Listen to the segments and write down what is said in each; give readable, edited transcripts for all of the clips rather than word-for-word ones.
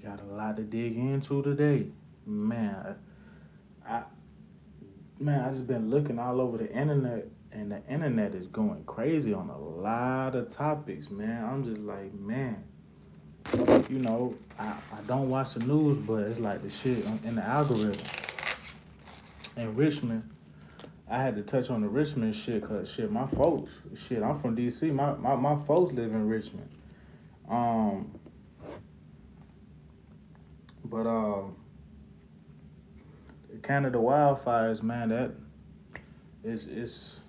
got a lot to dig into today. Man, I I just been looking all over the internet, and the internet is going crazy on a lot of topics, man. I'm just like, man, I don't watch the news, but it's like the shit in the algorithm. In Richmond, I had to touch on the Richmond shit, cause shit, my folks, shit, I'm from DC. My folks live in Richmond. Um, but Canada wildfires, man, that is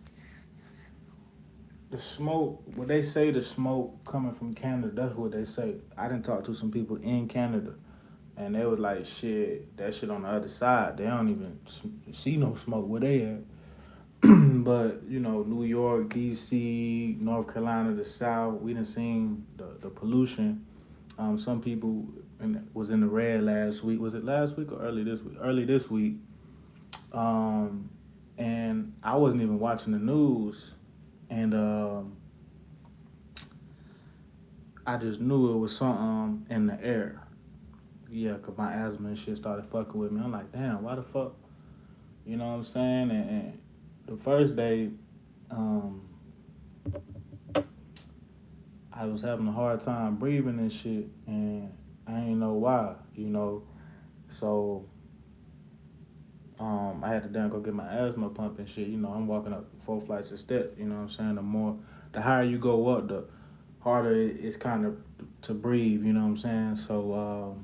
the smoke. What they say, the smoke coming from Canada. That's what they say. I didn't talk to some people in Canada, and they was like, "Shit, that shit on the other side. They don't even see no smoke where they at." But New York, D.C., North Carolina, the South, we done seen the pollution. Some people was in the red last week. Was it last week or early this week? Early this week. Um, and I wasn't even watching the news, and I just knew it was something in the air. Yeah, 'cause my asthma and shit started fucking with me. I'm like, damn, why the fuck? You know what I'm saying? And the first day, um, I was having a hard time breathing and shit, and I didn't know why. So I had to then go get my asthma pump and shit. I'm walking up 4 flights of steps. You know what I'm saying? The higher you go up, the harder it's kind of to breathe. You know what I'm saying? So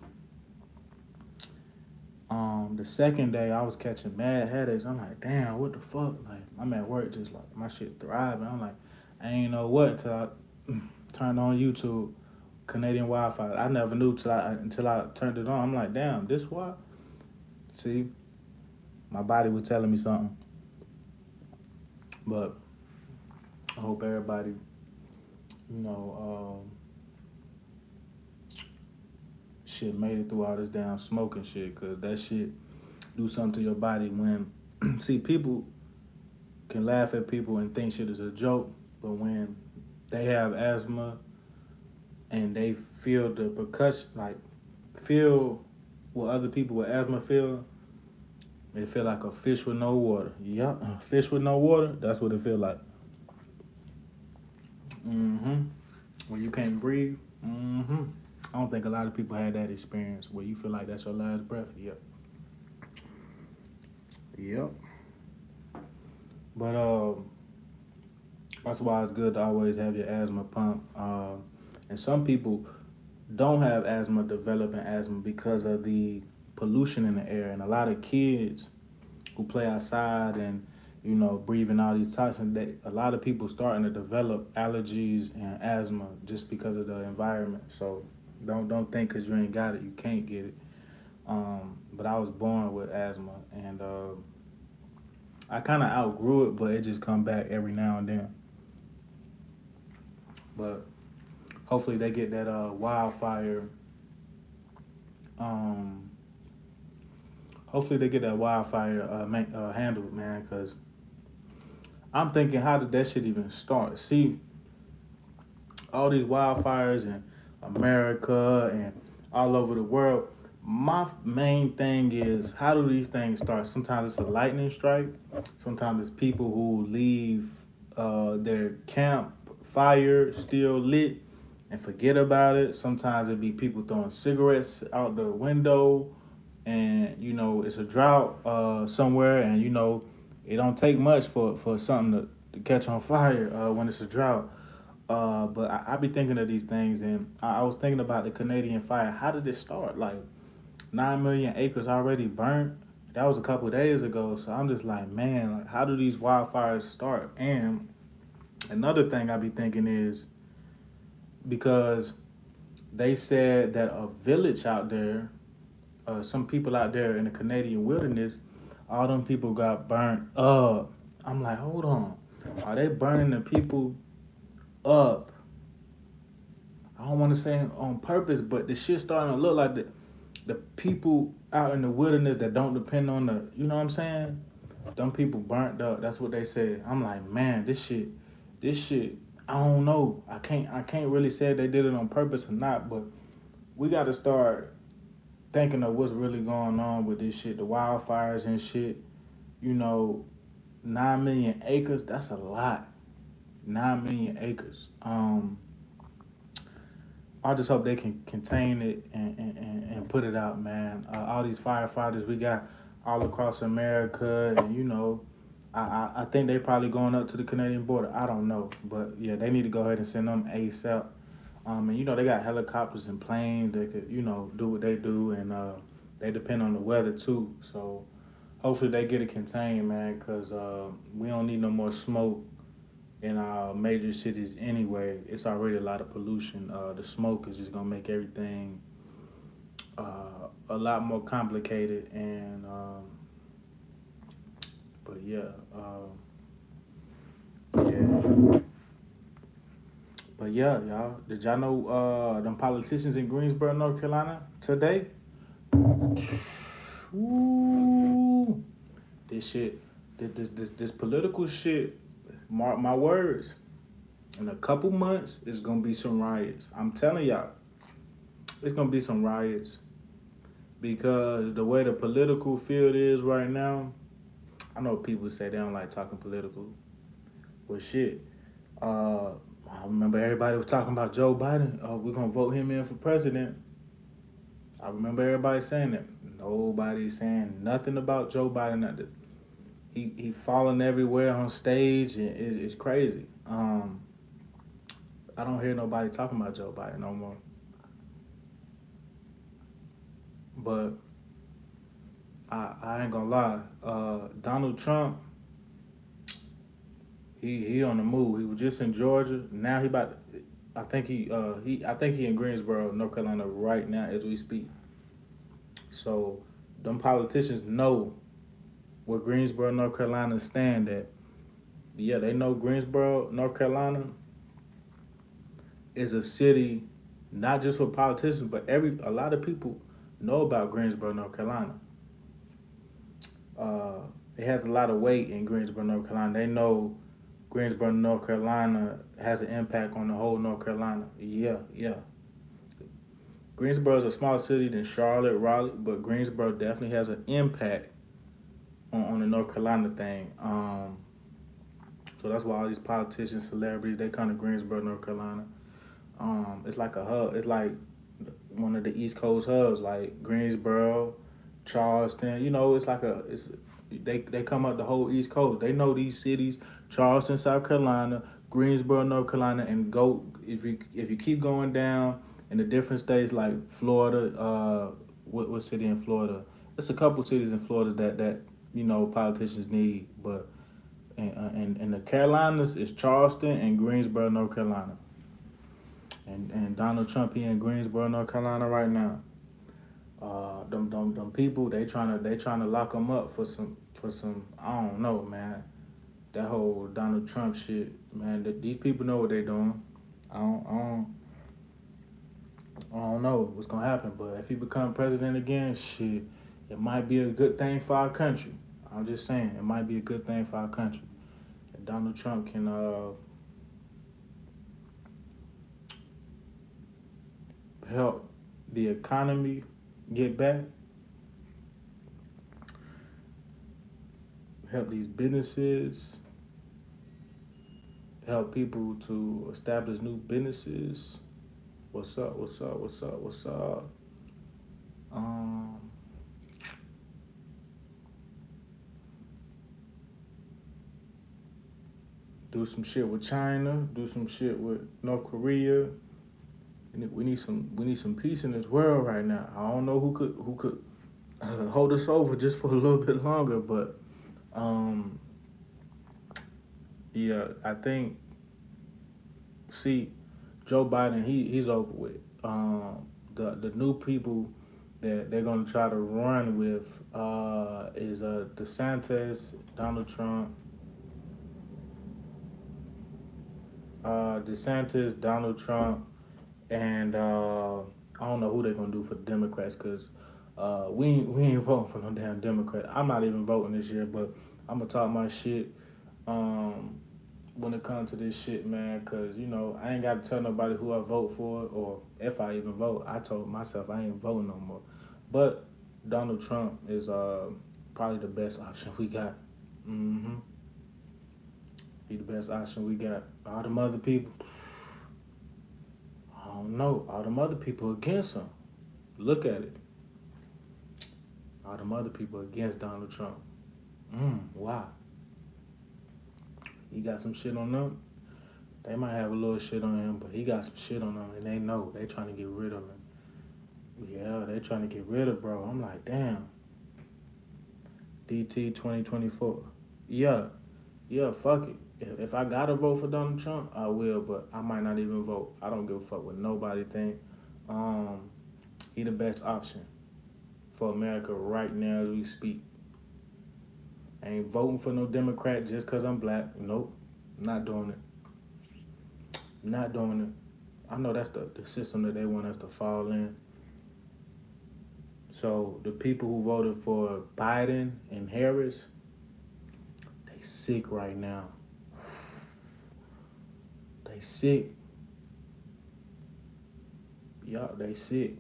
the second day I was catching mad headaches. I'm like, damn, what the fuck? Like I'm at work, just like my shit thriving. I'm like, I ain't know what till I turned on YouTube, Canadian Wi-Fi. I never knew until I turned it on. I'm like, damn, this why? See, my body was telling me something. But I hope everybody, you know, shit made it through all this damn smoking shit, cause that shit do something to your body when see people can laugh at people and think shit is a joke, but when they have asthma and they feel the percussion, like feel what other people with asthma feel, they feel like a fish with no water. Yup, a fish with no water. That's what it feel like. Mm-hmm. When you can't breathe. Mm-hmm. I don't think a lot of people had that experience where you feel like that's your last breath. Yep. Yep. But that's why it's good to always have your asthma pump. And some people don't have asthma, developing asthma because of the pollution in the air, and a lot of kids who play outside and breathing all these toxins. A lot of people starting to develop allergies and asthma just because of the environment. So don't think because you ain't got it you can't get it. But I was born with asthma, and I kind of outgrew it, but it just come back every now and then. But hopefully they get that wildfire. Um, Hopefully they get that wildfire handled, man. Because I'm thinking, how did that shit even start? See, all these wildfires in America and all over the world. My main thing is, how do these things start? Sometimes it's a lightning strike. Sometimes it's people who leave their camp fire still lit and forget about it. Sometimes it be people throwing cigarettes out the window, and it's a drought somewhere, and it don't take much for something to catch on fire when it's a drought. But I be thinking of these things, and I was thinking about the Canadian fire. How did it start? Like 9 million acres already burnt. That was a couple of days ago. So I'm just like, man, like how do these wildfires start? And another thing I be thinking is because they said that a village out there, some people out there in the Canadian wilderness, all them people got burnt up. I'm like, hold on, are they burning the people up? I don't want to say on purpose, but the shit starting to look like the people out in the wilderness that don't depend on you know what I'm saying? Them people burnt up. That's what they said. I'm like, man, this shit. I don't know. I can't really say they did it on purpose or not, but we got to start. thinking of what's really going on with this shit, the wildfires and shit. You know, 9 million acres. That's a lot. 9 million acres. I just hope they can contain it and put it out, man. All these firefighters we got all across America, and I think they probably going up to the Canadian border. I don't know, but yeah, they need to go ahead and send them ASAP. And they got helicopters and planes that could do what they do, and they depend on the weather too. So hopefully they get it contained, man, because we don't need no more smoke in our major cities anyway. It's already a lot of pollution. The smoke is just gonna make everything a lot more complicated. And but yeah, yeah, but yeah, y'all. Did y'all know them politicians in Greensboro, North Carolina today? Ooh, this shit, this political shit. Mark my words. In a couple months, it's gonna be some riots. I'm telling y'all, it's gonna be some riots because the way the political field is right now. I know people say they don't like talking political, but shit. Uh, I remember everybody was talking about Joe Biden. Oh, we're gonna vote him in for president. I remember everybody saying that. Nobody's saying nothing about Joe Biden. He falling everywhere on stage, and it's crazy. I don't hear nobody talking about Joe Biden no more. But I ain't gonna lie. Donald Trump, he on the move. He was just in Georgia. Now he about. I think he in Greensboro, North Carolina, right now as we speak. So them politicians know where Greensboro, North Carolina stand at. Yeah, they know Greensboro, North Carolina is a city not just for politicians, but a lot of people know about Greensboro, North Carolina. Uh, it has a lot of weight in Greensboro, North Carolina. They know Greensboro, North Carolina has an impact on the whole North Carolina. Yeah, yeah. Greensboro is a smaller city than Charlotte, Raleigh, but Greensboro definitely has an impact on the North Carolina thing. So that's why all these politicians, celebrities, they come to Greensboro, North Carolina. It's like a hub. It's like one of the East Coast hubs, like Greensboro, Charleston. It's like they come up the whole East Coast. They know these cities: Charleston, South Carolina, Greensboro, North Carolina, and go if you keep going down in the different states like Florida. What city in Florida? It's a couple cities in Florida that politicians need, but in the Carolinas, it's Charleston and Greensboro, North Carolina. And Donald Trump, he in Greensboro, North Carolina right now. Them people, they trying to lock him up for some I don't know, man. That whole Donald Trump shit, man. These people know what they doing. I don't, I don't I don't know what's gonna happen, but if he become president again, shit, it might be a good thing for our country. I'm just saying, it might be a good thing for our country. If Donald Trump can help the economy get back, help these businesses, help people to establish new businesses. What's up? What's up? What's up? What's up? Um, do some shit with China. Do some shit with North Korea. We need some peace in this world right now. I don't know who could hold us over just for a little bit longer, but um, yeah, I think see Joe Biden, he's over with. The new people that they're gonna try to run with is Desantis, Donald Trump, DeSantis, Donald Trump, and I don't know who they're gonna do for the Democrats because we ain't voting for no damn Democrat. I'm not even voting this year, but I'm gonna talk my shit um, when it comes to this shit, man. Because I ain't got to tell nobody who I vote for or if I even vote. I told myself I ain't voting no more. But Donald Trump is probably the best option we got. Hmm He the best option we got. All them other people, I don't know. All them other people against him. Look at it. All them other people against Donald Trump. Why? He got some shit on them. They might have a little shit on him, but he got some shit on them, and they know they trying to get rid of him. Yeah, they trying to get rid of bro. I'm like, damn. DT 2024. Yeah, yeah, fuck it. If I gotta vote for Donald Trump, I will, but I might not even vote. I don't give a fuck what nobody think. Um, he the best option for America right now as we speak. I ain't voting for no Democrat just cause I'm black. Nope, not doing it. Not doing it. I know that's the system that they want us to fall in. So the people who voted for Biden and Harris, they sick right now. They sick. Y'all, they sick.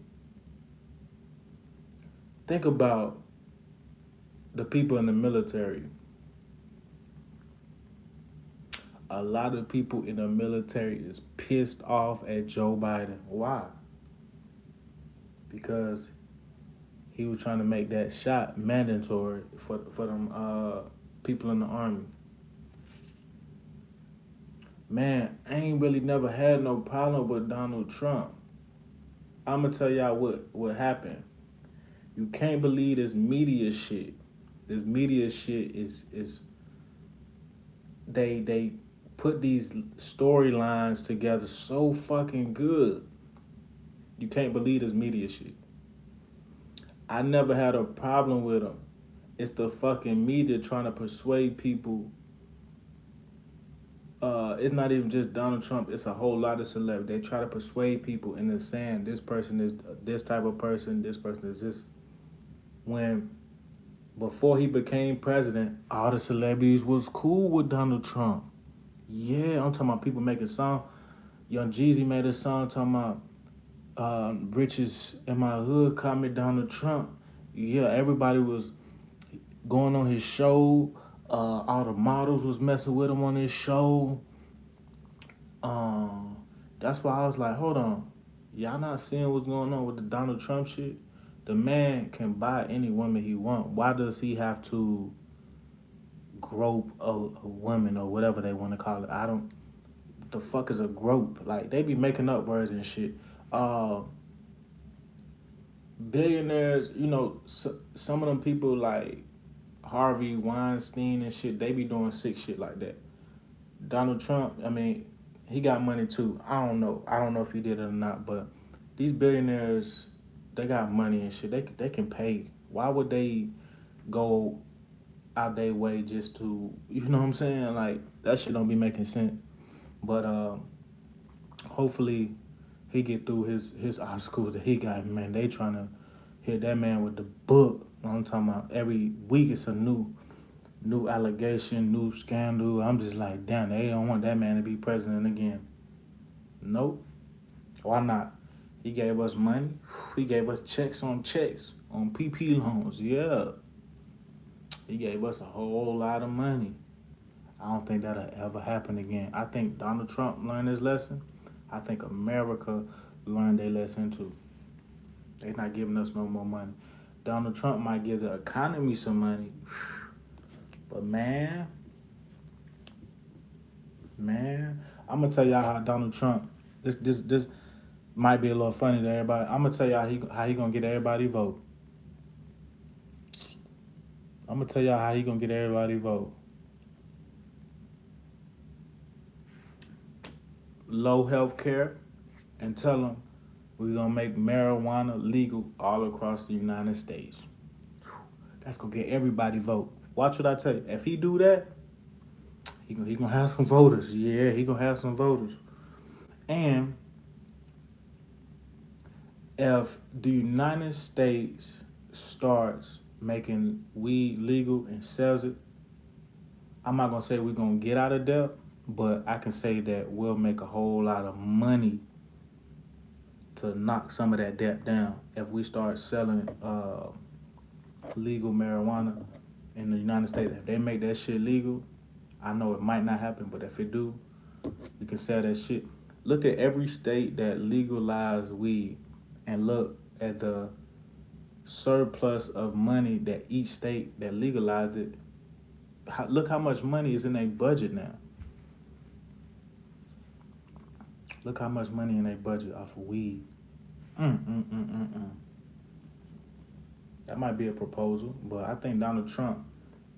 Think about the people in the military. A lot of people in the military is pissed off at Joe Biden. Why? Because he was trying to make that shot mandatory for them people in the army. Man, I ain't really never had no problem with Donald Trump. I'ma tell y'all what happened. You can't believe this media shit. This media shit is they put these storylines together so fucking good. You can't believe this media shit. I never had a problem with them. It's the fucking media trying to persuade people. It's not even just Donald Trump. It's a whole lot of celebrities. They try to persuade people into saying this person is this type of person. This person is this. When before he became president, all the celebrities was cool with Donald Trump. Yeah, I'm talking about people making song. Young Jeezy made a song talking about riches in my hood call me Donald Trump. Yeah, everybody was going on his show. All the models was messing with him on his show. Um, that's why I was like, hold on, y'all not seeing what's going on with the Donald Trump shit? The man can buy any woman he want. Why does he have to grope a woman or whatever they want to call it? I don't. The fuck is a grope? Like they be making up words and shit. Uh, Billionaires, some of them people like Harvey Weinstein and shit. They be doing sick shit like that. Donald Trump, I mean, he got money too. I don't know. I don't know if he did it or not, but these billionaires, they got money and shit. They can pay. Why would they go out their way just to, you know what I'm saying? Like that shit don't be making sense. But hopefully he get through his obstacles that he got. Man, they trying to hit that man with the book. I'm talking about every week it's a new allegation, new scandal. I'm just like, damn, they don't want that man to be president again. Nope. Why not? He gave us money. He gave us checks on PP loans. Yeah. He gave us a whole lot of money. I don't think that'll ever happen again. I think Donald Trump learned his lesson. I think America learned their lesson too. They're not giving us no more money. Donald Trump might give the economy some money. But man, I'm gonna tell y'all how Donald Trump. This might be a little funny to everybody. I'm gonna tell y'all how he gonna get everybody vote. I'm gonna tell y'all how he gonna get everybody vote. Low health care, and tell them we're gonna make marijuana legal all across the United States. That's gonna get everybody vote. Watch what I tell you. If he do that, he gonna have some voters. Yeah, he gonna have some voters. And if the United States starts making weed legal and sells it, I'm not gonna say we're gonna get out of debt, but I can say that we'll make a whole lot of money to knock some of that debt down. If we start selling legal marijuana in the United States, if they make that shit legal, I know it might not happen, but if it do, we can sell that shit. Look at every state that legalized weed, and look at the surplus of money that each state that legalized it. Look how much money is in their budget now. Look how much money in their budget off of weed. That might be a proposal, but I think Donald Trump,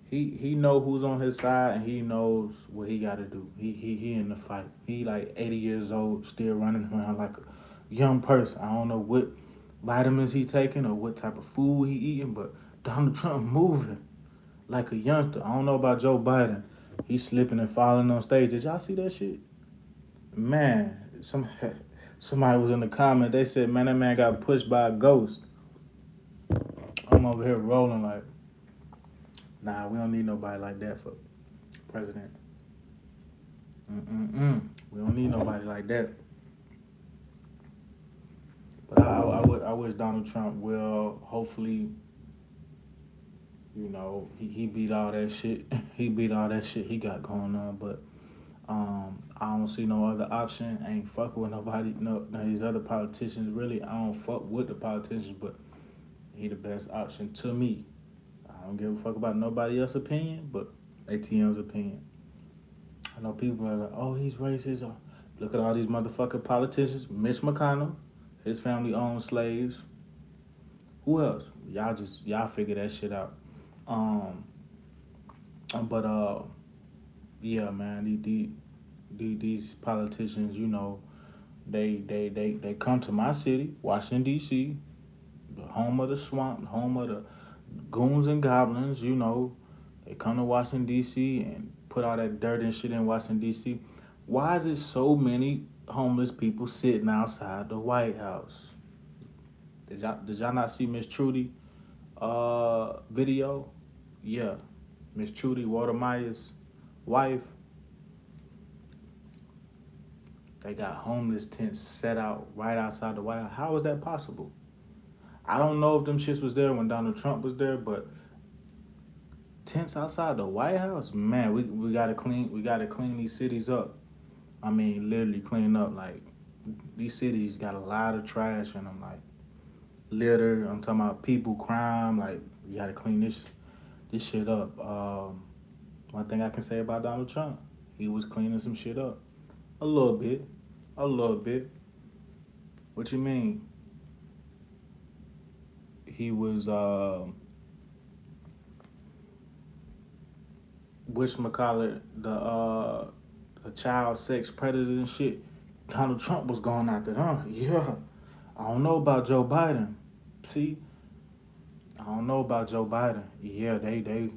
he know who's on his side and he knows what he got to do. He in the fight. He like 80 years old, still running around like a young person. I don't know what vitamins he taking or what type of food he eating, but Donald Trump moving like a youngster. I don't know about Joe Biden. He's slipping and falling on stage. Did y'all see that shit? Man, somebody was in the comment. They said, man, that man got pushed by a ghost. I'm over here rolling like, nah, we don't need nobody like that for president. We don't need nobody like that. But I wish Donald Trump well. Hopefully, he beat all that shit. He beat all that shit he got going on. But I don't see no other option. I ain't fucking with nobody. No, these other politicians. Really, I don't fuck with the politicians. But he the best option to me. I don't give a fuck about nobody else's opinion, but ATM's opinion. I know people are like, oh, he's racist. Look at all these motherfucking politicians. Mitch McConnell, his family owned slaves. Who else? Y'all figure that shit out. But yeah, man, these politicians, they come to my city, Washington D.C., the home of the swamp, the home of the goons and goblins. They come to Washington D.C. and put all that dirt and shit in Washington D.C. Why is it so many homeless people sitting outside the White House? Did y'all not see Miss Trudy video? Yeah, Miss Trudy, Walter Meyer's wife. They got homeless tents set out right outside the White House. How is that possible? I don't know if them shits was there when Donald Trump was there, but tents outside the White House, man, we gotta clean these cities up. I mean, literally clean up. Like, these cities got a lot of trash in them, like litter. I'm talking about people, crime. Like, we gotta clean this shit up. One thing I can say about Donald Trump, he was cleaning some shit up, a little bit. What you mean? He was whatchamacallit, the child sex predator and shit. Donald Trump was going after them. Yeah. I don't know about Joe Biden. See? I don't know about Joe Biden. Yeah, they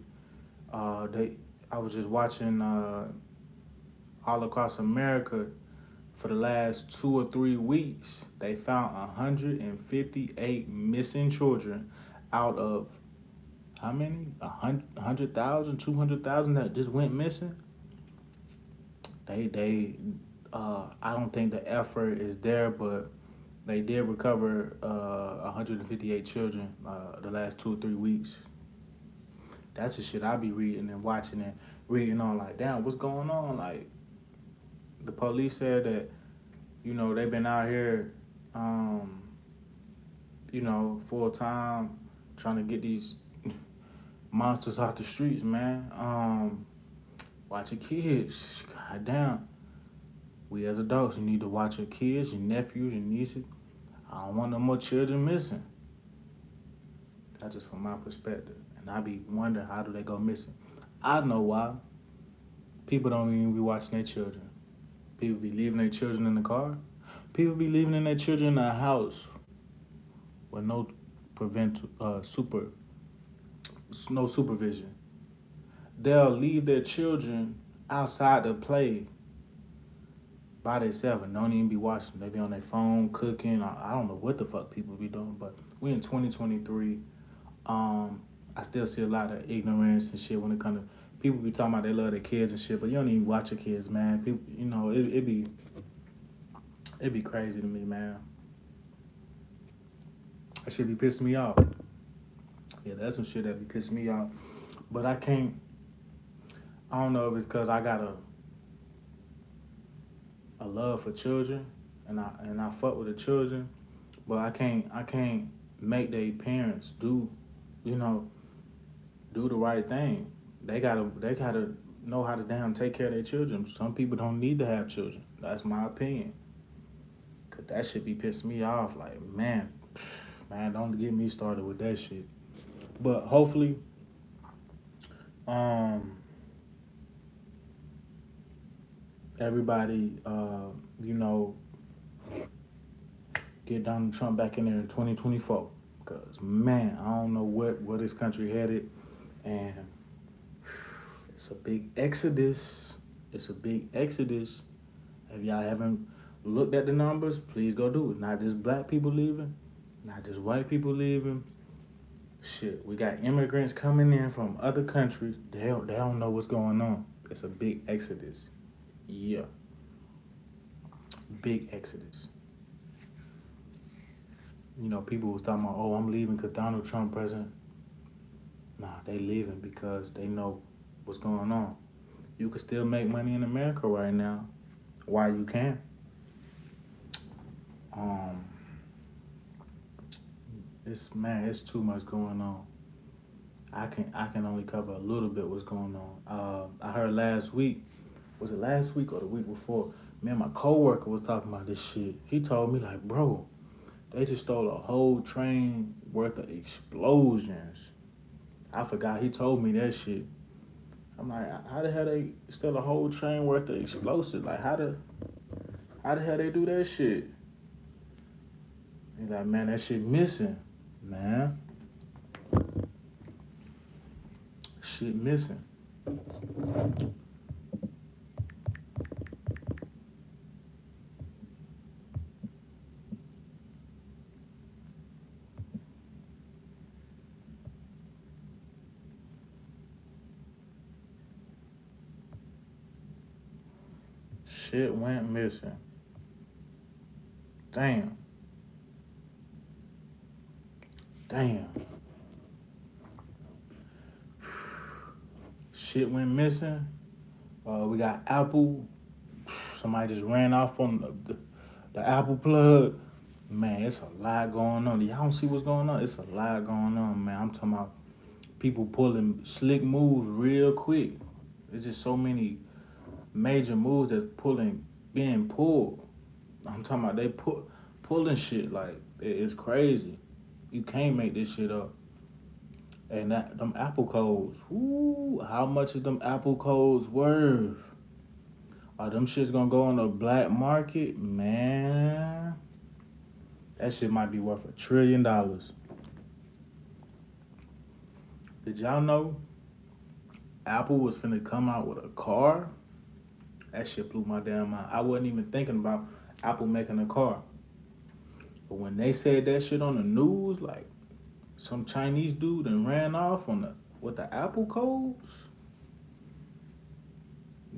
I was just watching all across America for the last 2 or 3 weeks. They found 158 missing children out of how many? 100,000, 200,000 that just went missing. I don't think the effort is there, but they did recover 158 children the last 2 or 3 weeks. That's the shit I be reading and watching and reading on. Like, damn, what's going on? Like, the police said that, they've been out here, full time trying to get these monsters out the streets, man. Watch your kids. God damn. We as adults, you need to watch your kids, your nephews, your nieces. I don't want no more children missing. That's just from my perspective. And I be wondering, how do they go missing? I know why. People don't even be watching their children. People be leaving their children in the car. People be leaving their children in the house with no supervision. They'll leave their children outside to play by themselves and don't even be watching. They be on their phone cooking. I don't know what the fuck people be doing, but we in 2023. I still see a lot of ignorance and shit when it comes to people be talking about they love their kids and shit, but you don't even watch your kids, man. People, it be crazy to me, man. That should be pissing me off. Yeah, that's some shit that be pissing me off. But I can't. I don't know if it's because I got a love for children, and I fuck with the children, but I can't make their parents do, you know, do the right thing. They gotta know how to damn take care of their children. Some people don't need to have children. That's my opinion. Cause that shit be pissing me off. Like man, don't get me started with that shit. But hopefully, um, everybody, you know, get Donald Trump back in there in 2024. Cause man, I don't know where this country headed, and it's a big exodus. It's a big exodus. If y'all haven't looked at the numbers, please go do it. Not just black people leaving, not just white people leaving. Shit, we got immigrants coming in from other countries. They don't know what's going on. It's a big exodus. Yeah, big exodus. You know, people was talking about, oh, I'm leaving because Donald Trump president. Nah, they leaving because they know what's going on. You can still make money in America right now. Why you can? Um, it's too much going on. I can only cover a little bit what's going on. I heard last week, was it last week or the week before? Man, my coworker was talking about this shit. He told me like, bro, they just stole a whole train worth of explosions. I forgot he told me that shit. I'm like, how the hell they steal a whole train worth of explosives? Like, how the hell they do that shit? He's like, man, that shit missing, man. Shit missing. Shit went missing. Damn. Damn. Shit went missing. We got Apple. Somebody just ran off on the Apple plug. Man, it's a lot going on. Y'all don't see what's going on? It's a lot going on, man. I'm talking about people pulling slick moves real quick. There's just so many major moves that's being pulled. I'm talking about they pulling shit like it's crazy. You can't make this shit up. And them Apple codes, whoo, how much is them Apple codes worth? Are them shits gonna go on the black market? Man, that shit might be worth $1 trillion. Did y'all know Apple was finna come out with a car? That shit blew my damn mind. I wasn't even thinking about Apple making a car. But when they said that shit on the news, like some Chinese dude and ran off on the with the Apple codes.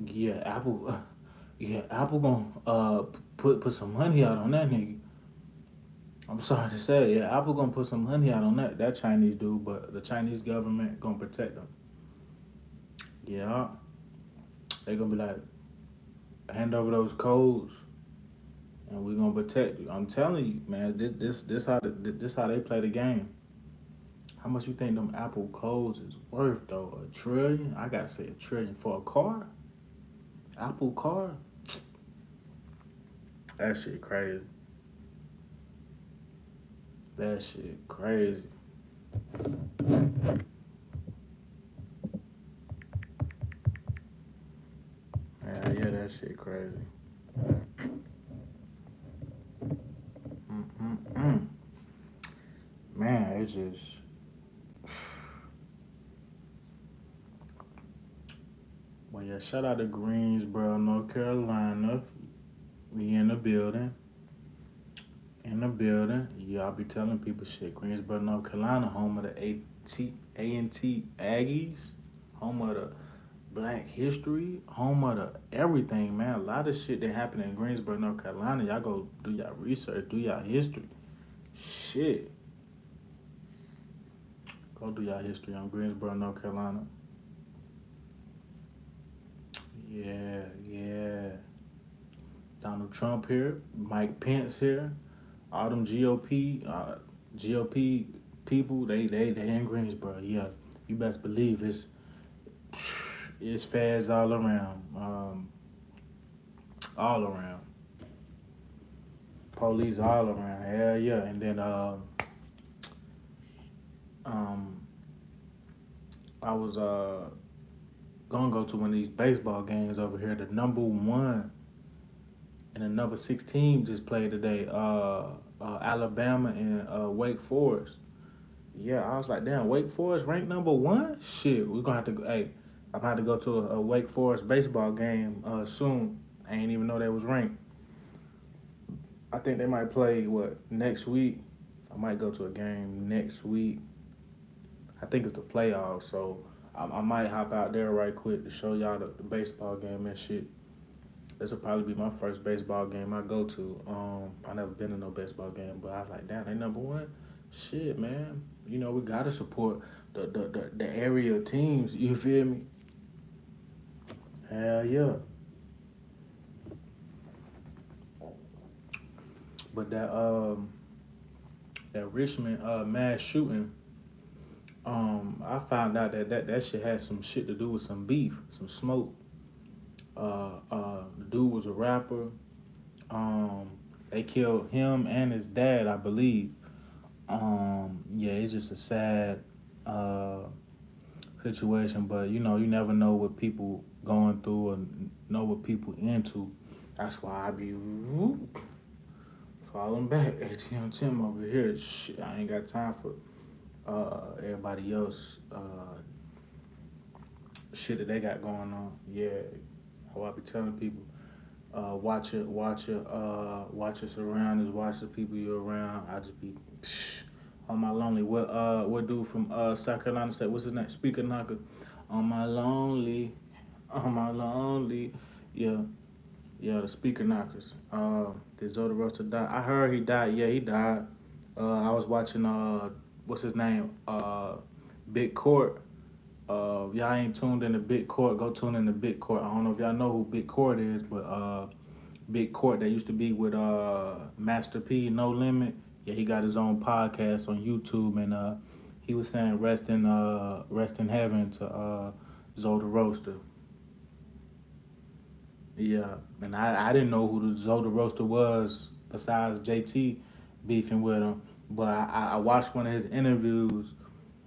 Yeah, Apple. Yeah, Apple gonna put some money out on that nigga. I'm sorry to say, yeah, Apple gonna put some money out on that Chinese dude, but the Chinese government gonna protect them. Yeah, they gonna be like, hand over those codes, and we gonna protect you. I'm telling you, man, this how they play the game. How much you think them Apple codes is worth though? $1 trillion? I gotta say $1 trillion for a car. Apple car. That shit crazy. That shit crazy. Yeah, that shit crazy. Mm-mm-mm. Man, it's just. Well, yeah, shout out to Greensboro, North Carolina. We in the building. In the building. Yeah, I'll be telling people shit. Greensboro, North Carolina, home of the A&T Aggies, home of the Black History, home of the everything, man. A lot of shit that happened in Greensboro, North Carolina. Y'all go do y'all research, do y'all history. Shit. Go do y'all history on Greensboro, North Carolina. Yeah, yeah. Donald Trump here, Mike Pence here, all them GOP people, they in Greensboro. Yeah, you best believe it's feds all around, police all around. Hell yeah, and then um, I was gonna go to one of these baseball games over here. The number one and the number 16 just played today. Alabama and Wake Forest. Yeah, I was like, damn, Wake Forest ranked number one. Shit, we're gonna have to go. Hey, I'm gonna have to go to a Wake Forest baseball game soon. I ain't even know they was ranked. I think they might play what next week. I might go to a game next week. I think it's the playoffs, so I might hop out there right quick to show y'all the baseball game and shit. This will probably be my first baseball game I go to. I never been to no baseball game, but I was like, damn, they number one. Shit, man. You know we gotta support the area teams. You feel me? Hell yeah. But that Richmond mass shooting, I found out that shit had some shit to do with some beef, some smoke. The dude was a rapper. Um, they killed him and his dad, I believe. Yeah, it's just a sad uh, situation, but you know, you never know what people going through and know what people into. That's why I be falling back. ATM Tim over here. Shit, I ain't got time for everybody else shit that they got going on. Yeah, how I be telling people, watch your surroundings, watch the people you're around. I just be on my lonely. What dude from South Carolina said? What's his name? Speaker knocker. On my lonely, on my lonely. Yeah, yeah. The speaker knockers. Did Zoda Roster die? I heard he died. Yeah, he died. I was watching. What's his name? Big Court. Y'all ain't tuned into Big Court. Go tune into Big Court. I don't know if y'all know who Big Court is, but Big Court that used to be with Master P, No Limit. Yeah, he got his own podcast on YouTube, and he was saying rest in heaven to Zoda Roaster. Yeah, and I didn't know who the Zoda Roaster was besides JT beefing with him, but I watched one of his interviews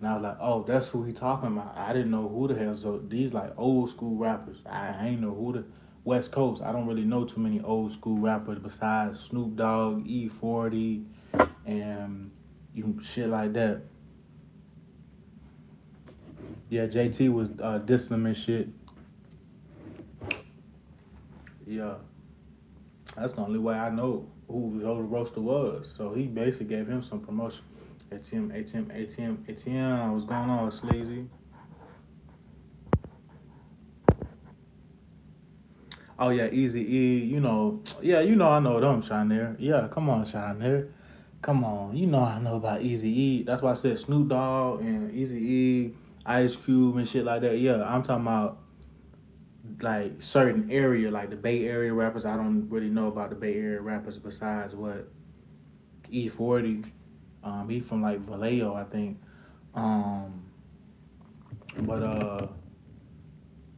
and I was like, oh, that's who he talking about. I didn't know who the hell. So these like old school rappers. I ain't know who the West Coast. I don't really know too many old school rappers besides Snoop Dogg, E40, and you shit like that. Yeah, JT was dissing him and shit. Yeah, that's the only way I know who Zola Roaster was. So he basically gave him some promotion. ATM, what's going on, Sleazy? Oh yeah, Easy E. Yeah, I know them, Shanair. Yeah, come on, Shanair. Come on, I know about Easy E. That's why I said Snoop Dogg and Easy E, Ice Cube and shit like that. Yeah, I'm talking about like certain area, like the Bay Area rappers. I don't really know about the Bay Area rappers besides what E40. He from like Vallejo, I think. Um, but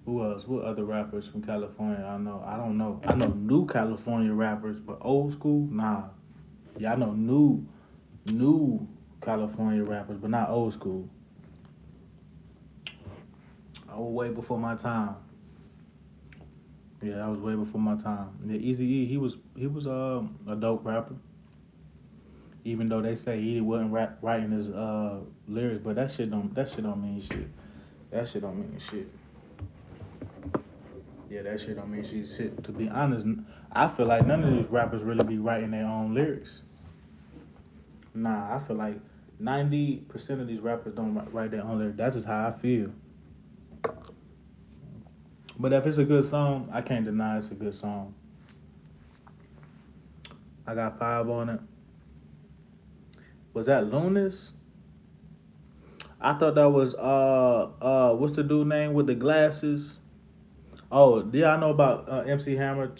who else? What other rappers from California? I know. I don't know. I know new California rappers, but old school, nah. Yeah, I know new California rappers, but not old school. I was way before my time. Yeah, I was way before my time. Yeah, Easy E, he was a dope rapper. Even though they say he wasn't writing his lyrics, but that shit don't mean shit. That shit don't mean shit. Yeah, that shit don't mean shit. To be honest, I feel like none of these rappers really be writing their own lyrics. Nah, I feel like 90% of these rappers don't write their own lyrics. That's just how I feel. But if it's a good song, I can't deny it's a good song. I got 5 on it. Was that Lunas? I thought that was what's the dude name with the glasses? Oh, yeah, I know about MC Hammer.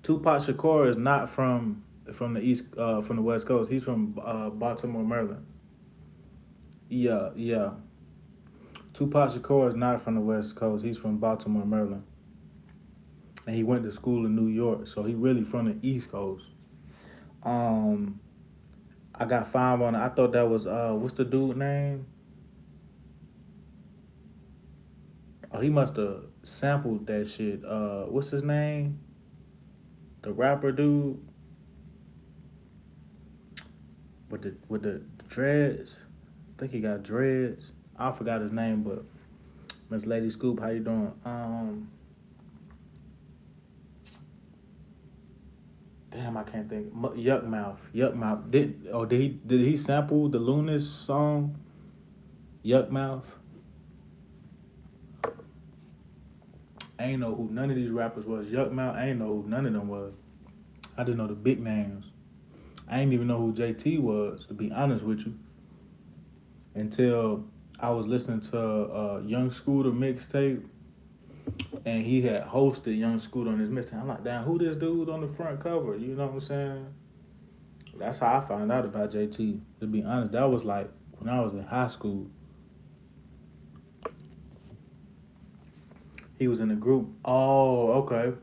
Tupac Shakur is not from the from the West Coast. He's from Baltimore, Maryland. Yeah, yeah. Tupac Shakur is not from the West Coast. He's from Baltimore, Maryland, and he went to school in New York. So he really from the East Coast. Um, I got five on it. I thought that was what's the dude name? Oh, he must have sampled that shit. What's his name? The rapper dude with the dreads. I think he got dreads. I forgot his name, but Miss Lady Scoop, how you doing? Damn, I can't think. Yuck Mouth. Yuck Mouth. Did he sample the Lunas song? Yuck Mouth. I ain't know who none of these rappers was. Yuck Mouth. I ain't know who none of them was. I just know the big names. I ain't even know who JT was, to be honest with you, until I was listening to Young Scooter mixtape, and he had hosted Young Scooter on his mixtape. I'm like, damn, who this dude on the front cover? You know what I'm saying? That's how I found out about JT. To be honest, that was like when I was in high school. He was in the group. Oh, okay.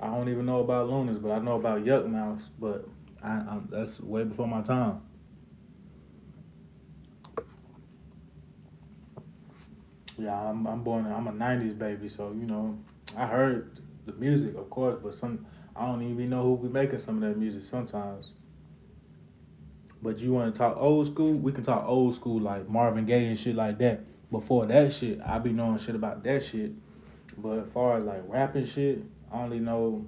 I don't even know about Lunas, but I know about Yuck Mouse. But that's way before my time. Yeah, I'm born. I'm a '90s baby, so I heard the music, of course, but I don't even know who be making some of that music sometimes. But you want to talk old school? We can talk old school like Marvin Gaye and shit like that. Before that shit, I be knowing shit about that shit. But as far as like rapping shit, I only know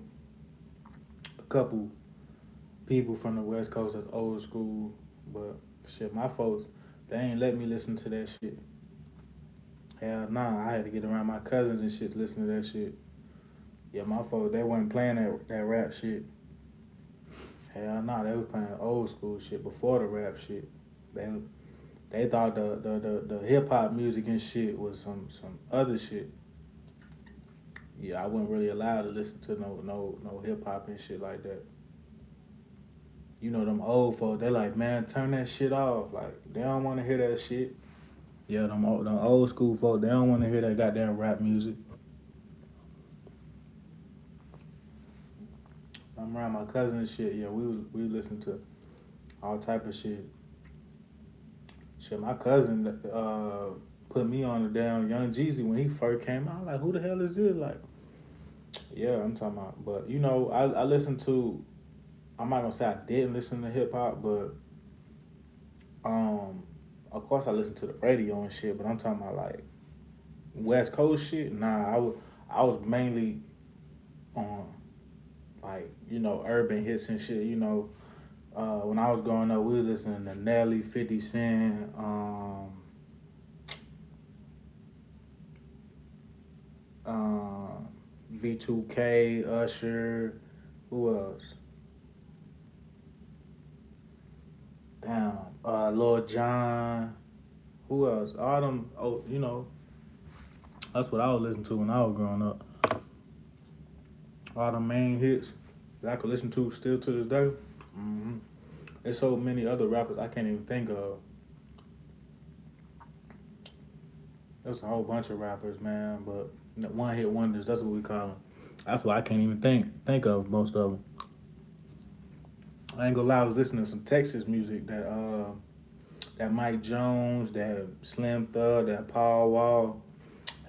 a couple people from the West Coast that's old school. But shit, my folks, they ain't let me listen to that shit. Hell nah, I had to get around my cousins and shit to listen to that shit. Yeah, my folks, they wasn't playing that rap shit. Hell nah, they was playing old school shit before the rap shit. They they thought the hip hop music and shit was some other shit. Yeah, I wasn't really allowed to listen to no hip hop and shit like that. Them old folks, they like, man, turn that shit off. Like they don't want to hear that shit. Yeah, them old school folks, they don't want to hear that goddamn rap music. I'm around my cousin and shit. Yeah, we listened to all type of shit. Shit, my cousin put me on the damn Young Jeezy when he first came out. I'm like, who the hell is this? Like, yeah, I'm talking about. But I listened to. I'm not gonna say I didn't listen to hip hop, but um, of course I listened to the radio and shit. But I'm talking about like West Coast shit. Nah, I was mainly on like urban hits and shit. When I was growing up, we was listening to Nelly, 50 Cent, um, B2K, Usher, who else? Damn, Lord John, who else? All them, that's what I was listening to when I was growing up. All the main hits that I could listen to still to this day. hmm There's so many other rappers I can't even think of. There's a whole bunch of rappers, man, but one hit wonders. That's what we call them. That's why I can't even think of most of them. I ain't gonna lie, I was listening to some Texas music that Mike Jones, that Slim Thug, that Paul Wall.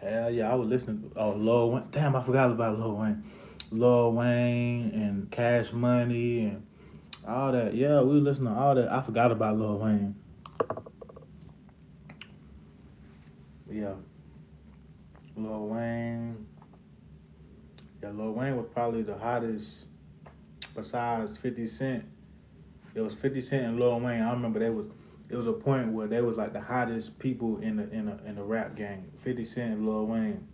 Hell yeah, I was listening. Oh, Lil Wayne. Damn, I forgot about Lil Wayne. Lil Wayne and Cash Money and all that. Yeah, we were listening to all that. I forgot about Lil Wayne. Yeah, Lil Wayne. Yeah, Lil Wayne was probably the hottest besides 50 Cent. It was 50 Cent and Lil Wayne. I remember they was it was a point where they was like the hottest people in the rap game. 50 Cent and Lil Wayne.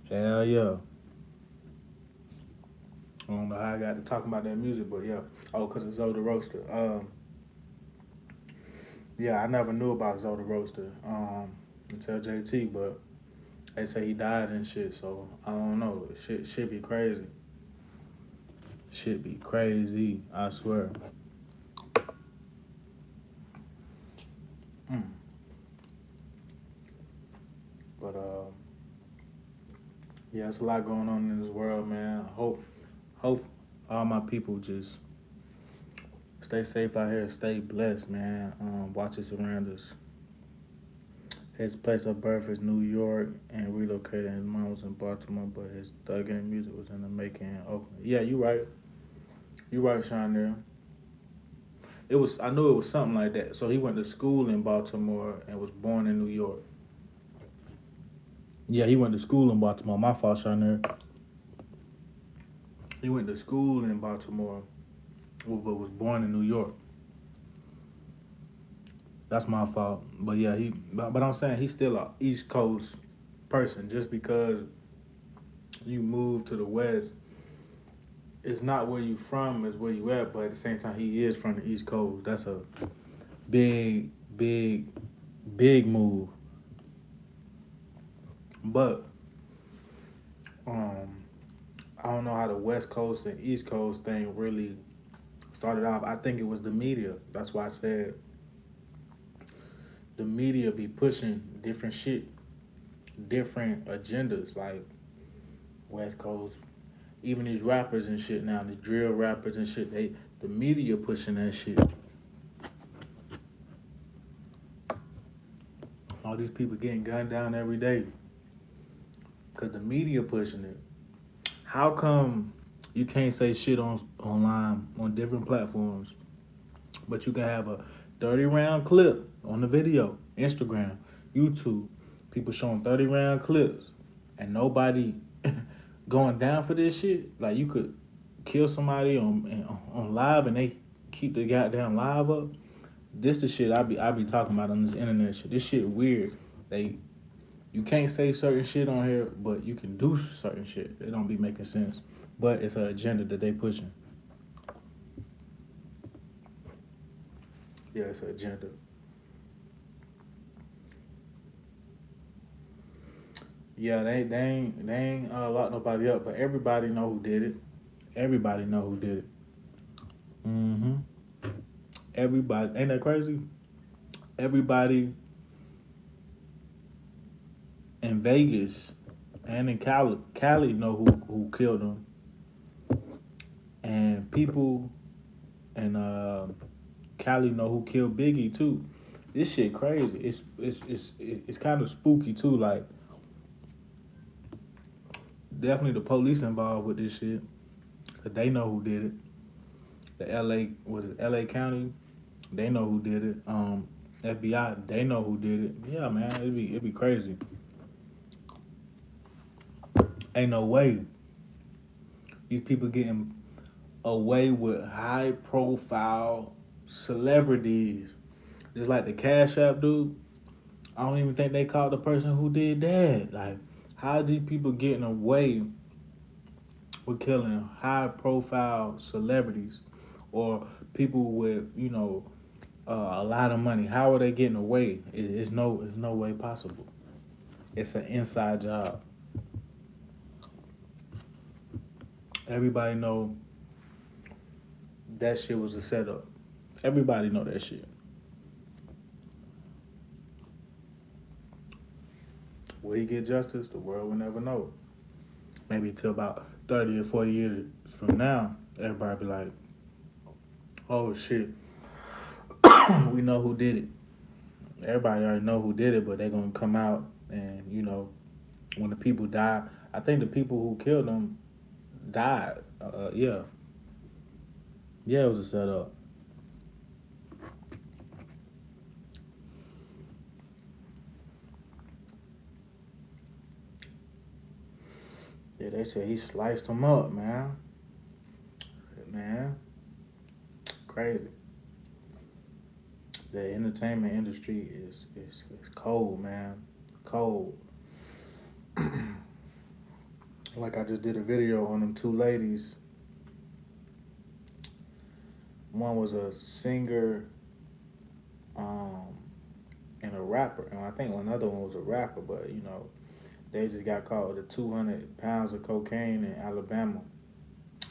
Hell yeah. I don't know how I got to talking about that music, but yeah. Oh, cause it's Zoe the Roaster. Yeah, I never knew about Zoe the Roaster until JT, but they say he died and shit. So I don't know. Shit, shit be crazy. Shit be crazy. I swear. Mm. But yeah, it's a lot going on in this world, man. Hope all my people just stay safe out here, stay blessed, man. Watch your surroundings. His place of birth is New York and relocated. His mom was in Baltimore, but his thugging music was in the making in Oakland. Yeah, you right. You right, Sean. There. It was. I knew it was something like that. So he went to school in Baltimore and was born in New York. Yeah, he went to school in Baltimore. My fault, Sean. There. He went to school in Baltimore, but was born in New York. That's my fault. But yeah, But I'm saying he's still a East Coast person. Just because you move to the West, it's not where you from, it's where you at. But at the same time, he is from the East Coast. That's a big, big, big move. But um, I don't know how the West Coast and East Coast thing really started off. I think it was the media. That's why I said the media be pushing different shit, different agendas. Like West Coast, even these rappers and shit now, the drill rappers and shit. The media pushing that shit. All these people getting gunned down every day because the media pushing it. How come you can't say shit on online on different platforms, but you can have a 30 round clip on the video, Instagram, YouTube, people showing 30 round clips, and nobody going down for this shit? Like you could kill somebody on live and they keep the goddamn live up. This the shit I be talking about on this internet shit. This shit weird. They You can't say certain shit on here, but you can do certain shit. It don't be making sense. But it's an agenda that they pushing. Yeah, it's an agenda. Yeah, they ain't lock nobody up, but everybody know who did it. Everybody know who did it. Mm-hmm. Everybody, ain't that crazy? Everybody in Vegas and in Cali know who killed them, and people in Cali know who killed Biggie too. This shit crazy. It's kind of spooky too. Like definitely the police involved with this shit. 'Cause they know who did it. The LA was it LA County. They know who did it. FBI. They know who did it. Yeah, man. It'd be crazy. Ain't no way these people getting away with high profile celebrities. Just like the Cash App dude. I don't even think they caught the person who did that. Like, how these people getting away with killing high profile celebrities or people with, a lot of money? How are they getting away? It's no way possible. It's an inside job. Everybody know that shit was a setup. Everybody know that shit. Will he get justice? The world will never know. Maybe till about 30 or 40 years from now, everybody be like, oh shit, we know who did it. Everybody already know who did it, but they're gonna come out and when the people die. I think the people who killed them died. Yeah, yeah, it was a setup. Yeah, they said he sliced them up, man. Man, crazy. The entertainment industry is cold, man. Cold. Like I just did a video on them two ladies. One was a singer. rapper, and I think another one was a rapper, but they just got caught with the 200 pounds of cocaine in Alabama.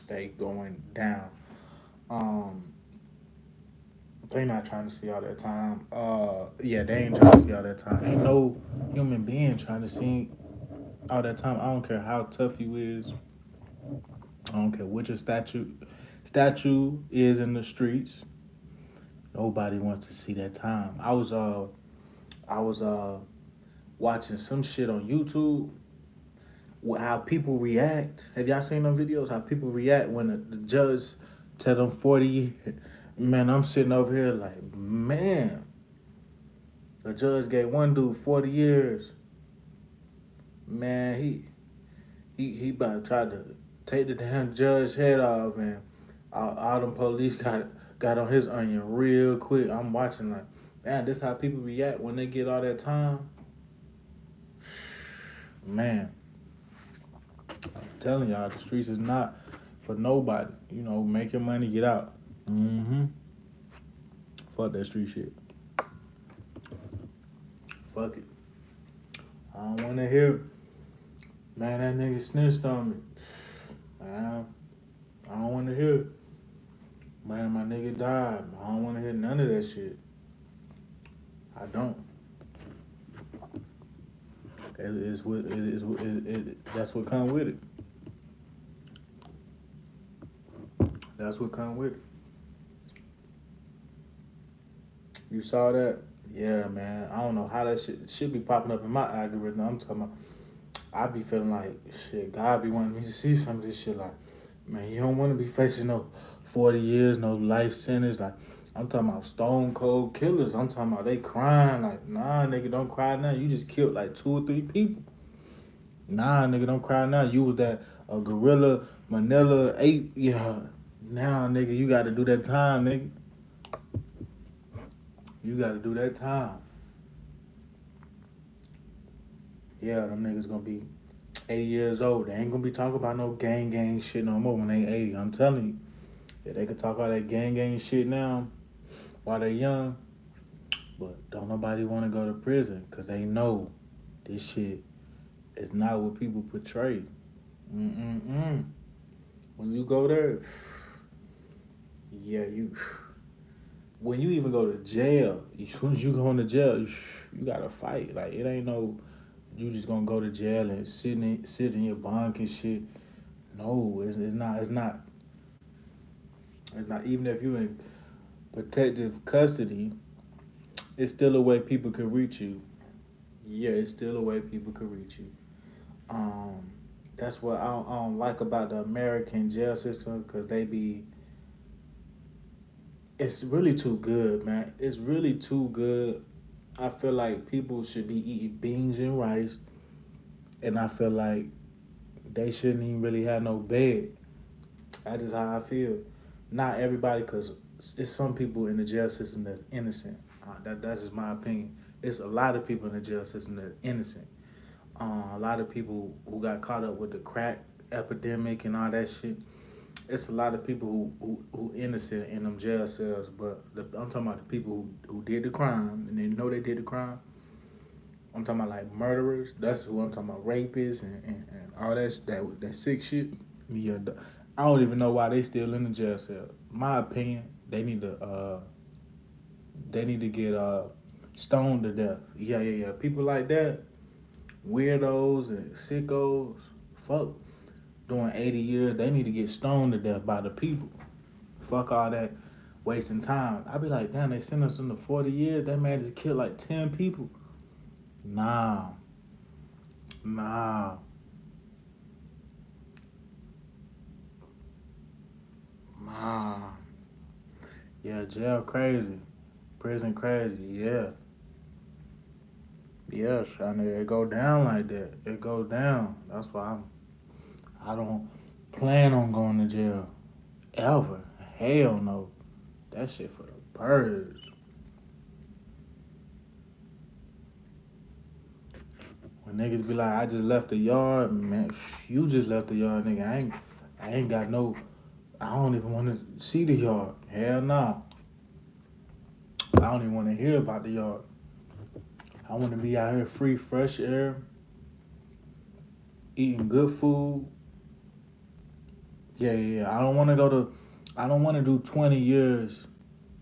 They going down. Um, they not trying to see all that time. Yeah, they ain't trying to see all that time. Ain't no human being trying to see all that time. I don't care how tough you is. I don't care what your statue is in the streets. Nobody wants to see that time. I was watching some shit on YouTube. How people react. Have y'all seen them videos? How people react when the judge tell them 40 years. Man, I'm sitting over here like, man, the judge gave one dude 40 years. Man, he about to try to take the damn judge's head off, and all them police got on his onion real quick. I'm watching like, man, this how people react when they get all that time. Man, I'm telling y'all, the streets is not for nobody. Make your money, get out. Fuck that street shit. Fuck it. I don't want to hear, man, that nigga snitched on me. I don't want to hear, man, my nigga died. I don't want to hear none of that shit. I don't. That's what come with it. That's what come with it. You saw that? Yeah, man. I don't know how that shit should be popping up in my algorithm. I'm talking about, I be feeling like, shit, God be wanting me to see some of this shit. Like, man, you don't want to be facing no 40 years, no life sentence. Like, I'm talking about stone cold killers. I'm talking about they crying. Like, nah, nigga, don't cry now. You just killed like 2 or 3 people. Nah, nigga, don't cry now. You was that gorilla, Manila, ape. Yeah. Now, nigga, you got to do that time, nigga. You got to do that time. Yeah, them niggas gonna be 80 years old. They ain't gonna be talking about no gang shit no more when they 80. I'm telling you. Yeah, they could talk about that gang shit now while they're young. But don't nobody want to go to prison because they know this shit is not what people portray. When you go there, yeah, when you even go to jail, as soon as you go into jail, you gotta fight. Like, it ain't no, you just gonna go to jail and sit in your bunk and shit. No, it's not. Even if you in protective custody, it's still a way people can reach you. Yeah, it's still a way people can reach you. That's what I don't like about the American jail system, because it's really too good, man. It's really too good. I feel like people should be eating beans and rice, and I feel like they shouldn't even really have no bed. That's just how I feel. Not everybody, because it's some people in the jail system that's innocent. That's just my opinion. It's a lot of people in the jail system that's innocent. A lot of people who got caught up with the crack epidemic and all that shit. It's a lot of people who innocent in them jail cells, but I'm talking about the people who did the crime and they know they did the crime. I'm talking about like murderers. That's who I'm talking about. Rapists and all that sick shit. Yeah, I don't even know why they still in the jail cell. My opinion, they need to get stoned to death. Yeah. People like that, weirdos and sickos, fuck, doing 80 years, they need to get stoned to death by the people. Fuck all that wasting time. I be like, damn, they sent us into 40 years. That man just killed like 10 people. Nah. Yeah, jail crazy. Prison crazy, yeah. Yeah, Shana, it go down like that. It go down. That's why I don't plan on going to jail. Ever. Hell no. That shit for the birds. When niggas be like, I just left the yard, man, you just left the yard, nigga. I ain't got no, I don't even want to see the yard. Hell no. I don't even want to hear about the yard. I want to be out here free, fresh air, eating good food. Yeah. I don't want to do 20 years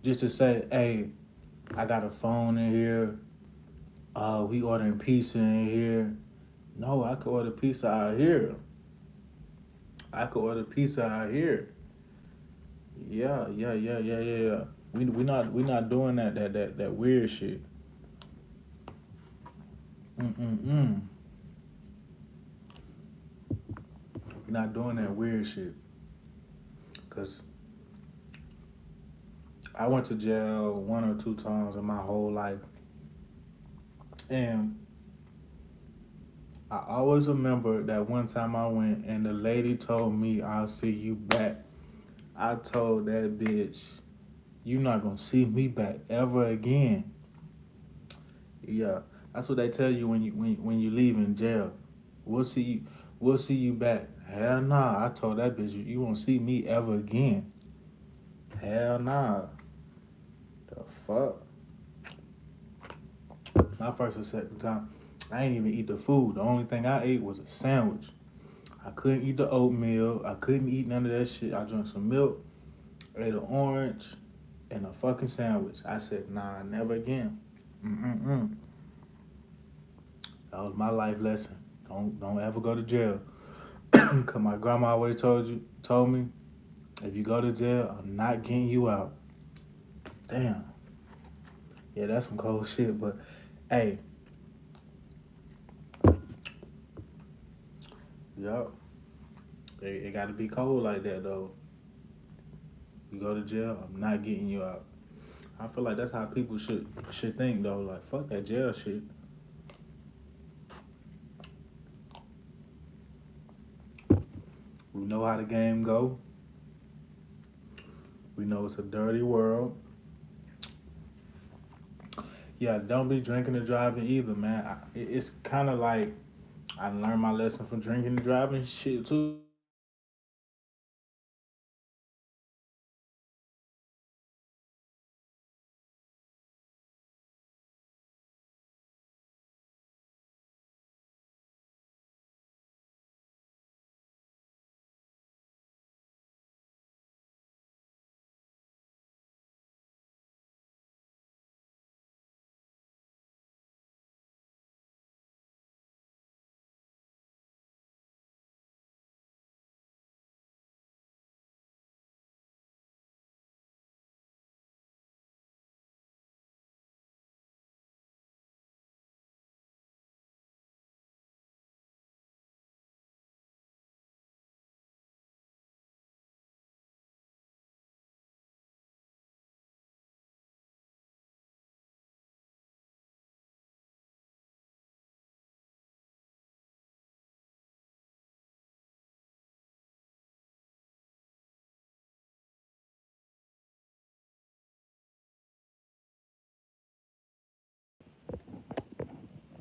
just to say, hey, I got a phone in here. We ordering pizza in here. No, I could order pizza out here. I could order pizza out here. Yeah. We not doing that weird shit. Mm. We not doing that weird shit. Cause I went to jail 1 or 2 times in my whole life, and I always remember that one time I went and the lady told me I'll see you back. I told that bitch, you not gonna see me back ever again. Yeah, that's what they tell you when you leave in jail. We'll see you. We'll see you back. Hell nah. I told that bitch you won't see me ever again. Hell nah. The fuck. My first or second time, I ain't even eat the food. The only thing I ate was a sandwich. I couldn't eat the oatmeal. I couldn't eat none of that shit. I drank some milk, ate an orange, and a fucking sandwich. I said, nah, never again. Mm. That was my life lesson. Don't ever go to jail. Cause my grandma always told me, if you go to jail, I'm not getting you out. Damn. Yeah, that's some cold shit. But hey, yup, it got to be cold like that though. You go to jail, I'm not getting you out. I feel like that's how people should think though. Like fuck that jail shit. We know how the game go. We know it's a dirty world. Yeah, don't be drinking and driving either, man. It's kind of like I learned my lesson from drinking and driving shit too.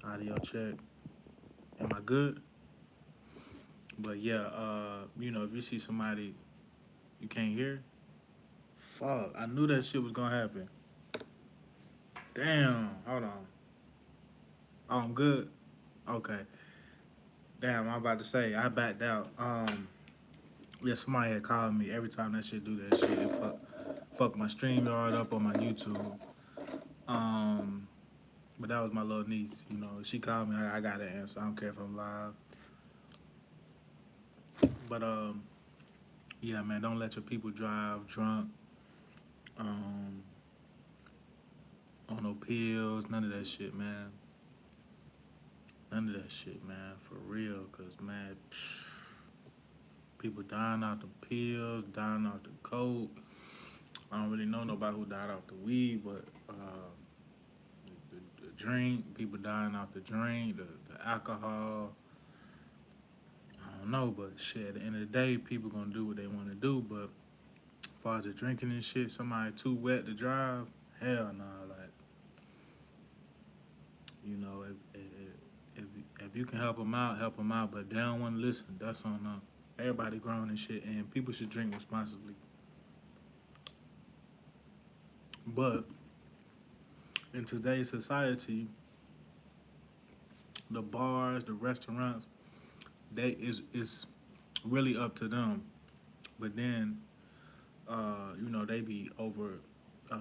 Audio check. Am I good? But yeah, if you see somebody you can't hear, fuck. I knew that shit was gonna happen. Damn. Hold on. Oh, I'm good. Okay. Damn. I'm about to say I backed out. Yeah, somebody had called me every time that shit do that shit. It fuck my stream yard up on my YouTube. Um, but that was my little niece. She called me. I got to answer. I don't care if I'm live. But yeah, man, don't let your people drive drunk. Um, on no pills, none of that shit, man. None of that shit, man, for real. Cause man, people dying out the pills, dying out the coke. I don't really know nobody who died off the weed, but the drink, people dying off the drink, the alcohol. I don't know, but shit. At the end of the day, people gonna do what they want to do. But as far as the drinking and shit, somebody too wet to drive, hell nah. Like if if you can help them out, help them out. But they don't want to listen. That's on them. Everybody grown and shit, and people should drink responsibly. But in today's society, the bars, the restaurants, they is it's really up to them. But then, they be over uh,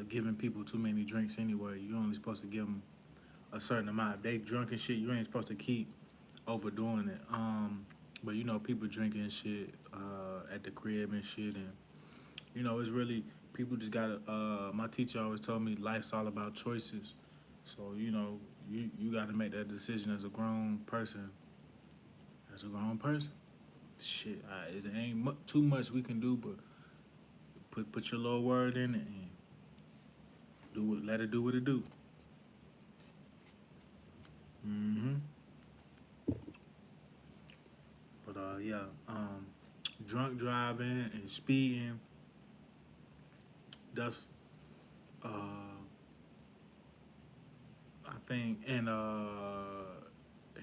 giving people too many drinks anyway. You're only supposed to give them a certain amount. If they drunk and shit, you ain't supposed to keep overdoing it. But people drinking shit at the crib and shit, and it's really people just gotta. My teacher always told me life's all about choices. So you got to make that decision as a grown person. As a grown person, shit, it ain't too much we can do, but put your little word in it and do it. Let it do what it do. Hmm. But yeah, drunk driving and speeding. That's I think, and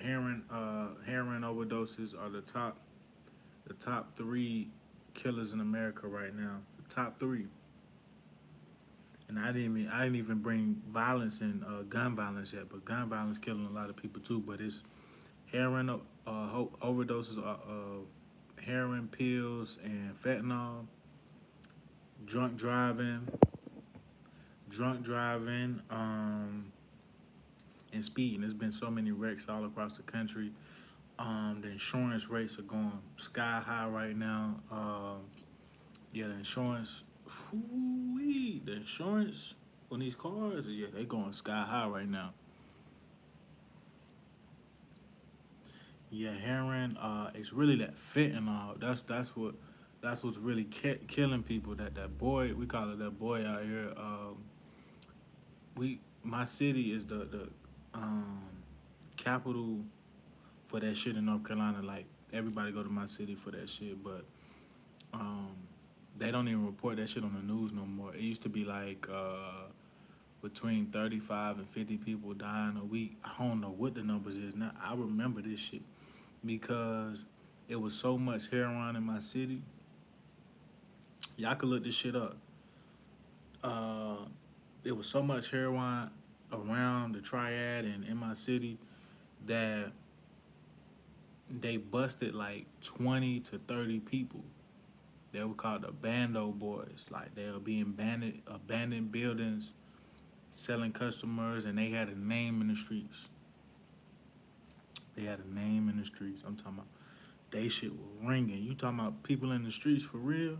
heroin overdoses are the top three killers in America right now. The top three, and I didn't even bring violence and gun violence yet, but gun violence killing a lot of people too. But it's heroin overdoses of heroin pills and fentanyl, drunk driving, drunk driving, and speeding. There's been so many wrecks all across the country. The insurance rates are going sky high right now. Yeah, the insurance, the insurance on these cars, yeah, they going sky high right now. Yeah, heroin, it's really that fentanyl. That's what's really killing people. That boy, we call it that boy out here. My city is the um, capital for that shit in North Carolina. Like everybody go to my city for that shit, but um, they don't even report that shit on the news no more. It used to be like between 35 and 50 people dying a week. I don't know what the numbers is now. I remember this shit because it was so much heroin in my city. Y'all could look this shit up. Uh, there was so much heroin around the triad and in my city that they busted like 20 to 30 people. They were called the bando boys. Like they'll be in abandoned buildings, selling customers, and they had a name in the streets. They had a name in the streets. I'm talking about they shit was ringing. You talking about people in the streets for real?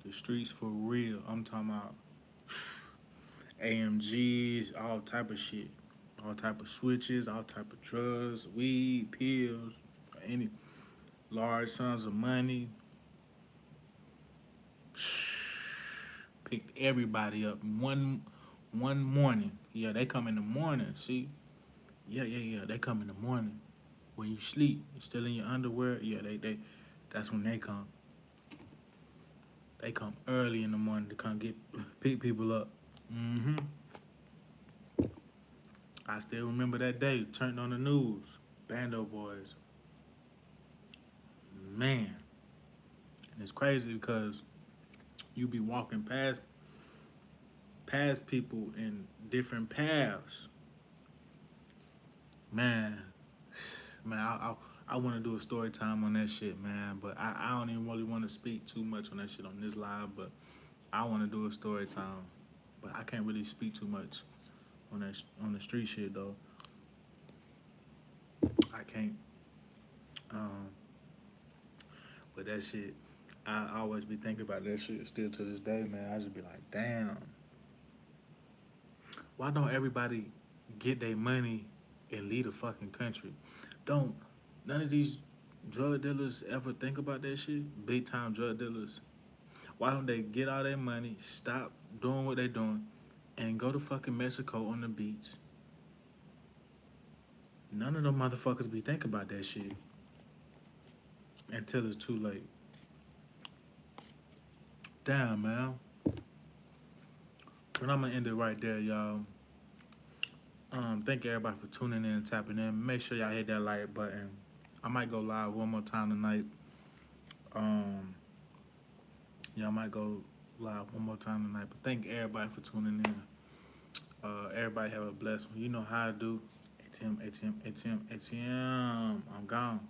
The streets for real. I'm talking about AMGs, all type of shit, all type of switches, all type of drugs, weed, pills, any large sums of money. Picked everybody up one morning. Yeah, they come in the morning. See, yeah. They come in the morning when you sleep. You're still in your underwear. Yeah, they. That's when they come. They come early in the morning to come pick people up. Hmm. I still remember that day. Turned on the news. Bando boys. Man, and it's crazy because you be walking past people in different paths. Man, man, I want to do a story time on that shit, man. But I don't even really want to speak too much on that shit on this live. But I want to do a story time. But I can't really speak too much on the street shit though. I can't. Um, but that shit, I always be thinking about that shit still to this day, man. I just be like, damn, why don't everybody get their money and leave the fucking country? Don't none of these drug dealers ever think about that shit? Big time drug dealers. Why don't they get all their money, stop doing what they doing, and go to fucking Mexico on the beach? None of them motherfuckers be thinking about that shit until it's too late. Damn, man. But I'm gonna end it right there, y'all. Thank everybody for tuning in and tapping in. Make sure y'all hit that like button. I might go live one more time tonight. Um, yeah, I might go live one more time tonight. But thank everybody for tuning in. Everybody Everybody have a blessed one. You know how I do. ATM, ATM, ATM, ATM. I'm gone.